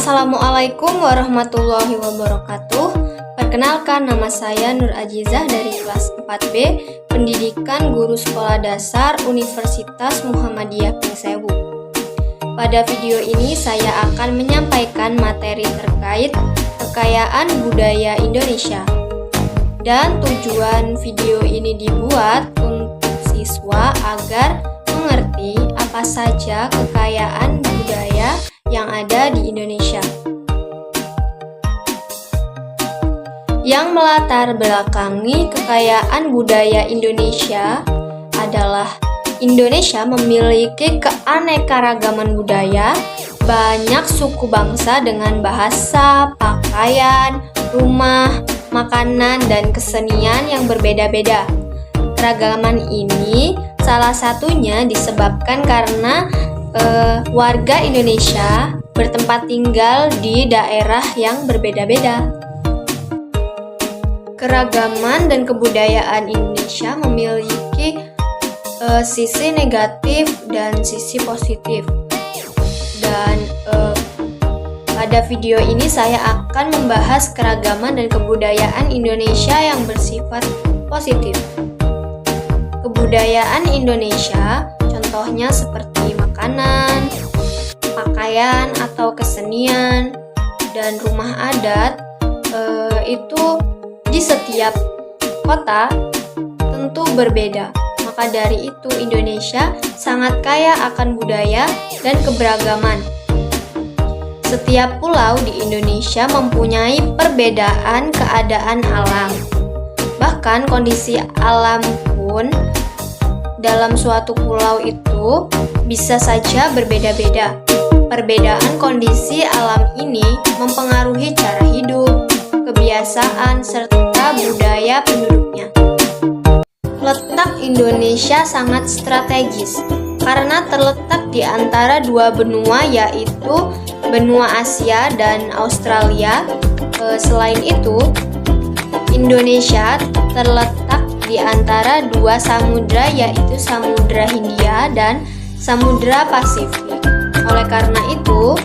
Assalamualaikum warahmatullahi wabarakatuh. Perkenalkan, nama saya Nur Ajizah dari kelas 4B Pendidikan Guru Sekolah Dasar Universitas Muhammadiyah Pringsewu. Pada video ini saya akan menyampaikan materi terkait kekayaan budaya Indonesia. Dan tujuan video ini dibuat untuk siswa agar mengerti apa saja kekayaan budaya yang ada di Indonesia. Yang melatar belakangi kekayaan budaya Indonesia adalah Indonesia memiliki keanekaragaman budaya, banyak suku bangsa dengan bahasa, pakaian, rumah, makanan, dan kesenian yang berbeda-beda. Keragaman ini salah satunya disebabkan karena warga Indonesia bertempat tinggal di daerah yang berbeda-beda. Keragaman dan kebudayaan Indonesia memiliki sisi negatif dan sisi positif. Dan pada video ini saya akan membahas keragaman dan kebudayaan Indonesia yang bersifat positif. Kebudayaan Indonesia contohnya seperti makanan, pakaian atau kesenian, dan rumah adat itu di setiap kota tentu berbeda. Maka dari itu Indonesia sangat kaya akan budaya dan keberagaman. Setiap pulau di Indonesia mempunyai perbedaan keadaan alam. Bahkan kondisi alam pun dalam suatu pulau itu bisa saja berbeda-beda. Perbedaan kondisi alam ini mempengaruhi cara hidup, kebiasaan, serta budaya penduduknya. Letak Indonesia sangat strategis karena terletak di antara dua benua, yaitu benua Asia dan Australia. Selain itu, Indonesia terletak di antara dua samudra, yaitu Samudra Hindia dan Samudra Pasifik. Oleh karena itu,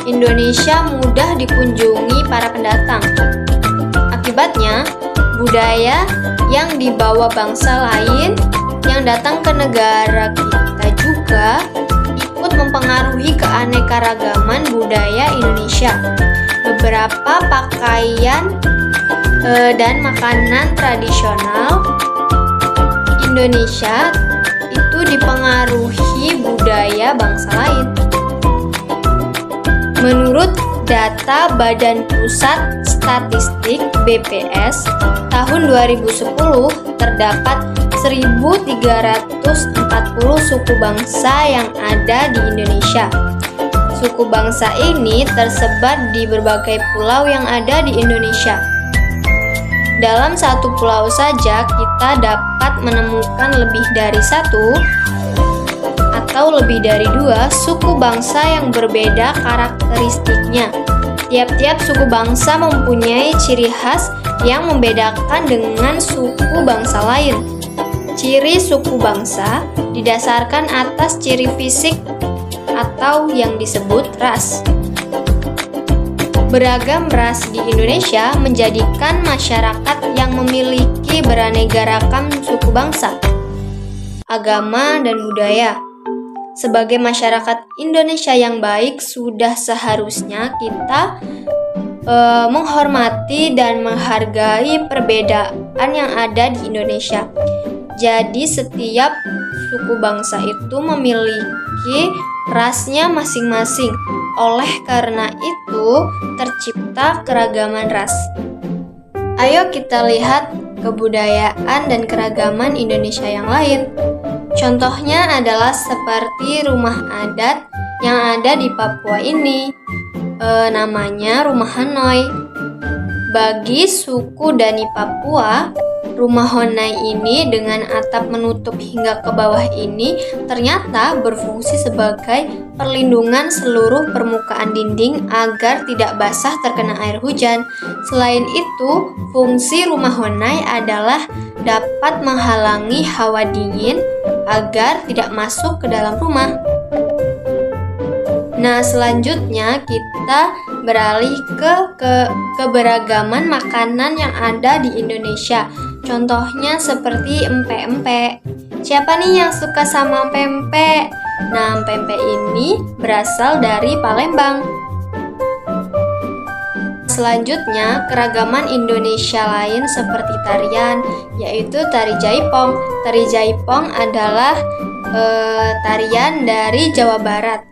Indonesia mudah dikunjungi para pendatang. Akibatnya, budaya yang dibawa bangsa lain yang datang ke negara kita juga ikut mempengaruhi keanekaragaman budaya Indonesia. Beberapa pakaian dan makanan tradisional Indonesia itu dipengaruhi budaya bangsa lain. Menurut data Badan Pusat Statistik (BPS) tahun 2010 terdapat 1.340 suku bangsa yang ada di Indonesia. Suku bangsa ini tersebar di berbagai pulau yang ada di Indonesia. Dalam satu pulau saja kita dapat menemukan lebih dari satu atau lebih dari dua suku bangsa yang berbeda karakteristiknya. Tiap-tiap suku bangsa mempunyai ciri khas yang membedakan dengan suku bangsa lain. Ciri suku bangsa didasarkan atas ciri fisik atau yang disebut ras. Beragam ras di Indonesia menjadikan masyarakat yang memiliki beraneka ragam suku bangsa, agama, dan budaya. Sebagai masyarakat Indonesia yang baik, sudah seharusnya kita menghormati dan menghargai perbedaan yang ada di Indonesia. Jadi setiap suku bangsa itu memiliki rasnya masing-masing. Oleh karena itu, tercipta keragaman ras. Ayo kita lihat kebudayaan dan keragaman Indonesia yang lain. Contohnya adalah seperti rumah adat yang ada di Papua ini. Namanya Rumah Honai. Bagi suku Dani Papua, Rumah Honai ini dengan atap menutup hingga ke bawah ini ternyata berfungsi sebagai perlindungan seluruh permukaan dinding agar tidak basah terkena air hujan. Selain itu, fungsi Rumah Honai adalah dapat menghalangi hawa dingin agar tidak masuk ke dalam rumah. Nah, selanjutnya kita beralih ke keberagaman makanan yang ada di Indonesia. Contohnya seperti empek-empek. Siapa nih yang suka sama empek-empek? Nah, empek-empek ini berasal dari Palembang. Selanjutnya, keragaman Indonesia lain seperti tarian, yaitu tari jaipong. Tari jaipong adalah tarian dari Jawa Barat.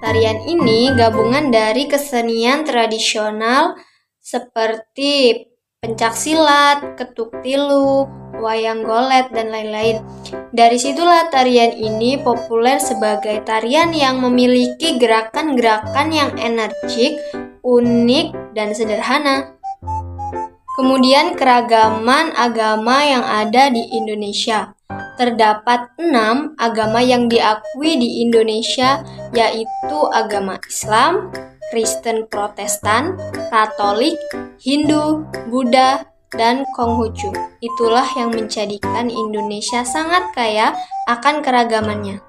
Tarian ini gabungan dari kesenian tradisional seperti pencaksilat, ketuk tilu, wayang golek, dan lain-lain. Dari situlah tarian ini populer sebagai tarian yang memiliki gerakan-gerakan yang energik, unik, dan sederhana. Kemudian keragaman agama yang ada di Indonesia. Terdapat 6 agama yang diakui di Indonesia, yaitu agama Islam, Kristen Protestan, Katolik, Hindu, Buddha, dan Konghucu. Itulah yang menjadikan Indonesia sangat kaya akan keragamannya.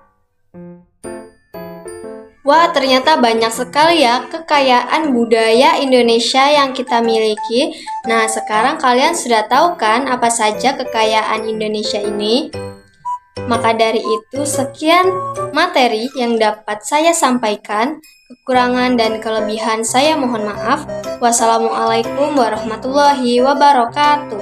Wah, ternyata banyak sekali ya kekayaan budaya Indonesia yang kita miliki. Nah, sekarang kalian sudah tahu kan apa saja kekayaan Indonesia ini? Maka dari itu, sekian materi yang dapat saya sampaikan. Kekurangan dan kelebihan saya mohon maaf. Wassalamualaikum warahmatullahi wabarakatuh.